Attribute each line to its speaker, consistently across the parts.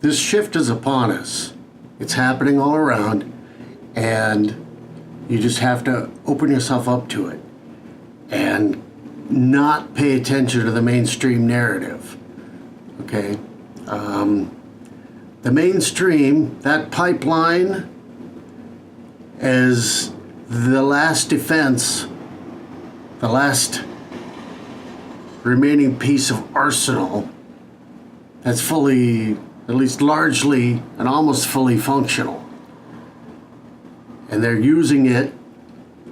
Speaker 1: This shift is upon us. It's happening all around, and you just have to open yourself up to it and not pay attention to the mainstream narrative. Okay? The mainstream, that pipeline, is the last defense, the last remaining piece of arsenal that's fully, at least largely, and almost fully functional. And they're using it,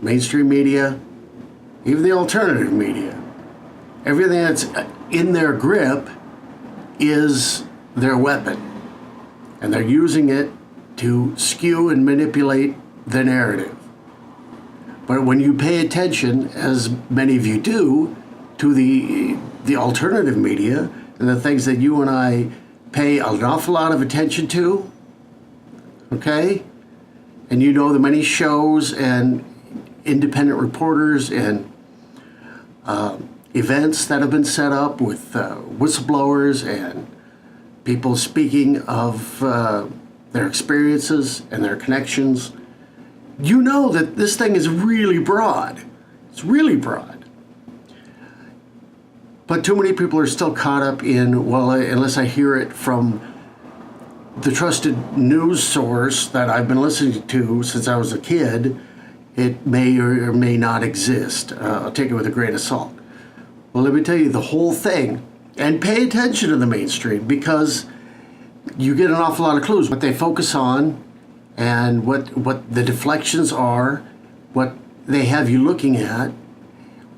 Speaker 1: mainstream media, even the alternative media. Everything that's in their grip is their weapon. And they're using it to skew and manipulate the narrative. But when you pay attention, as many of you do, to the alternative media and the things that you and I pay an awful lot of attention to, okay? And you know the many shows and independent reporters and events that have been set up with whistleblowers and people speaking of their experiences and their connections. You know that this thing is really broad. It's really broad. But too many people are still caught up in, well, unless I hear it from the trusted news source that I've been listening to since I was a kid, it may or may not exist. I'll take it with a grain of salt. Well, let me tell you the whole thing. And pay attention to the mainstream, because you get an awful lot of clues. What they focus on and what the deflections are, what they have you looking at,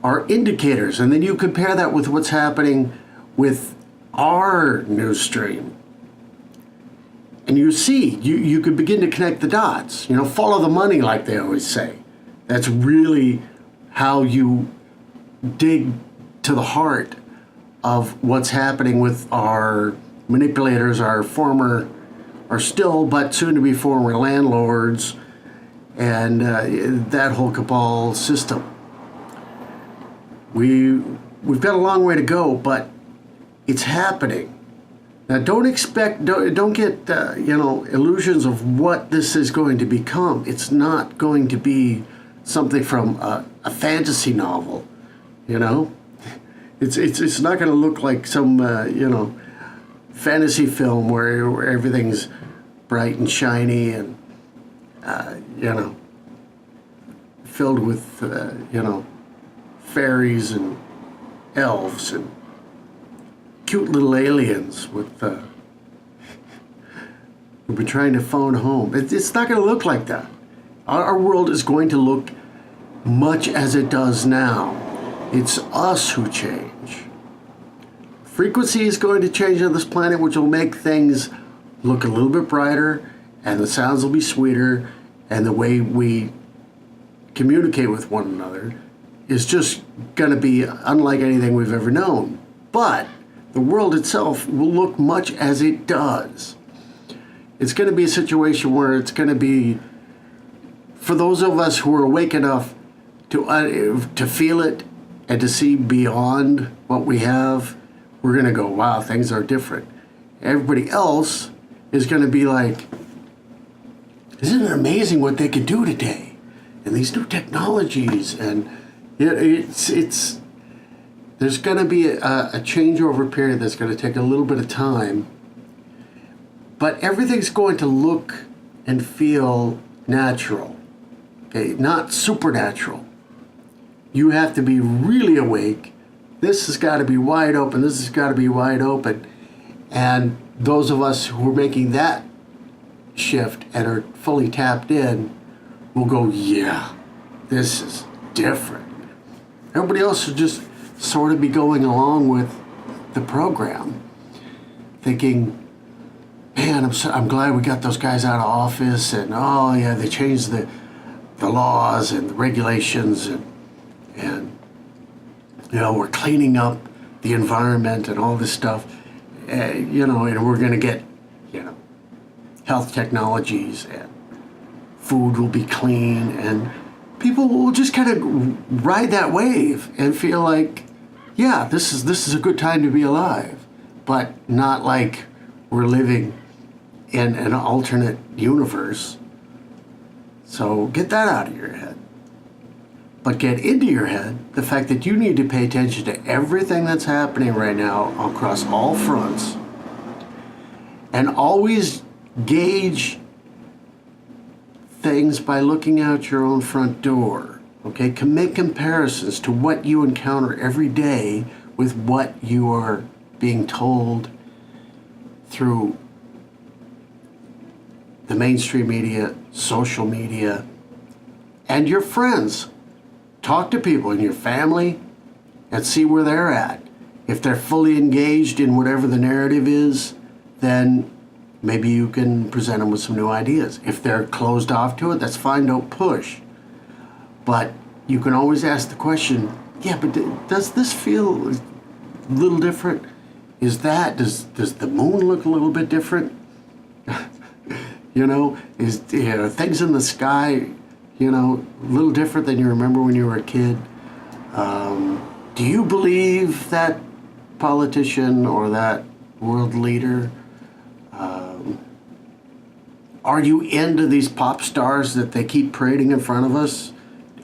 Speaker 1: are indicators. And then you compare that with what's happening with our news stream. And you see, you can begin to connect the dots. Follow the money, like they always say. That's really how you dig to the heart of what's happening with our manipulators, our still but soon to be former landlords, and that whole cabal system. We've got a long way to go, but it's happening. Now, don't get illusions of what this is going to become. It's not going to be something from a fantasy novel, It's not going to look like some fantasy film where everything's bright and shiny and filled with fairies and elves and cute little aliens with who've been trying to phone home. It's not going to look like that. Our world is going to look much as it does now. It's us who change. Frequency is going to change on this planet, which will make things look a little bit brighter, and the sounds will be sweeter, and the way we communicate with one another is just going to be unlike anything we've ever known. But the world itself will look much as it does. It's going to be a situation where it's going to be, for those of us who are awake enough to feel it and to see beyond what we have, we're going to go, wow, things are different. Everybody else is going to be like, isn't it amazing what they can do today? And these new technologies, and it's there's going to be a changeover period that's going to take a little bit of time, but everything's going to look and feel natural, okay, not supernatural. You have to be really awake. This has got to be wide open. This has got to be wide open. And those of us who are making that shift and are fully tapped in will go, yeah, this is different. Everybody else will just sort of be going along with the program, thinking, man, I'm glad we got those guys out of office, and oh yeah, they changed the laws and the regulations, and we're cleaning up the environment and all this stuff, and we're going to get health technologies, and food will be clean, and people will just kind of ride that wave and feel like, yeah, this is a good time to be alive, but not like we're living in an alternate universe. So get that out of your head. But get into your head the fact that you need to pay attention to everything that's happening right now across all fronts, and always gauge things by looking out your own front door. Okay, can make comparisons to what you encounter every day with what you are being told through the mainstream media, social media, and your friends. Talk to people in your family and see where they're at. If they're fully engaged in whatever the narrative is, then maybe you can present them with some new ideas. If they're closed off to it, that's fine, don't push. But you can always ask the question, yeah, but does this feel a little different? Does the moon look a little bit different? Things in the sky, a little different than you remember when you were a kid? Do you believe that politician or that world leader? Are you into these pop stars that they keep parading in front of us?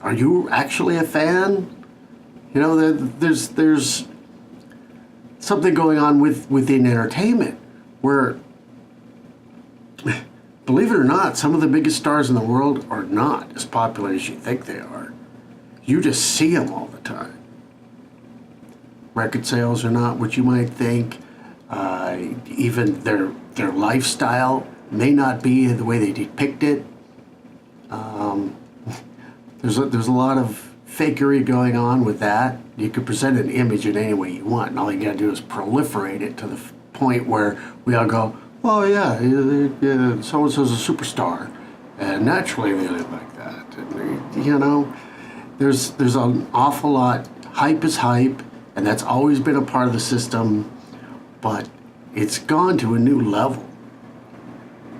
Speaker 1: Are you actually a fan? There's something going on within entertainment where, believe it or not, some of the biggest stars in the world are not as popular as you think they are. You just see them all the time. Record sales are not what you might think. Even their lifestyle may not be the way they depict it. There's a lot of fakery going on with that. You could present an image in any way you want, and all you gotta do is proliferate it to the point where we all go, well, yeah, so-and-so's a superstar, and naturally they look like that. And, there's an awful lot. Hype is hype, and that's always been a part of the system, but it's gone to a new level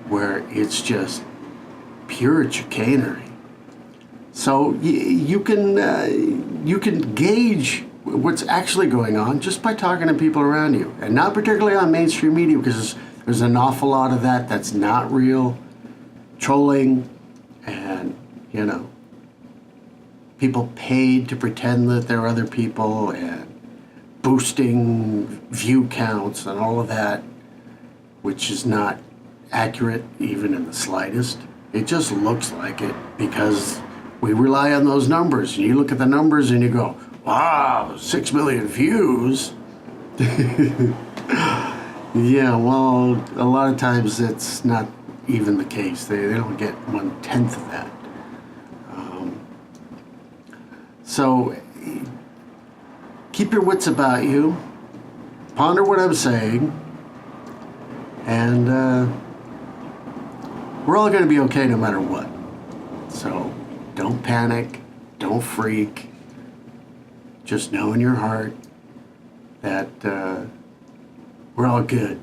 Speaker 1: where it's just pure chicanery. So you can gauge what's actually going on just by talking to people around you, and not particularly on mainstream media, because there's an awful lot of that's not real. Trolling and, people paid to pretend that they're other people, and boosting view counts and all of that, which is not accurate even in the slightest. It just looks like it because we rely on those numbers. And you look at the numbers and you go, wow, 6 million views. Yeah, well, a lot of times it's not even the case. They don't get 1/10 of that. So keep your wits about you. Ponder what I'm saying. And we're all going to be okay no matter what. So don't panic. Don't freak. Just know in your heart that we're all good.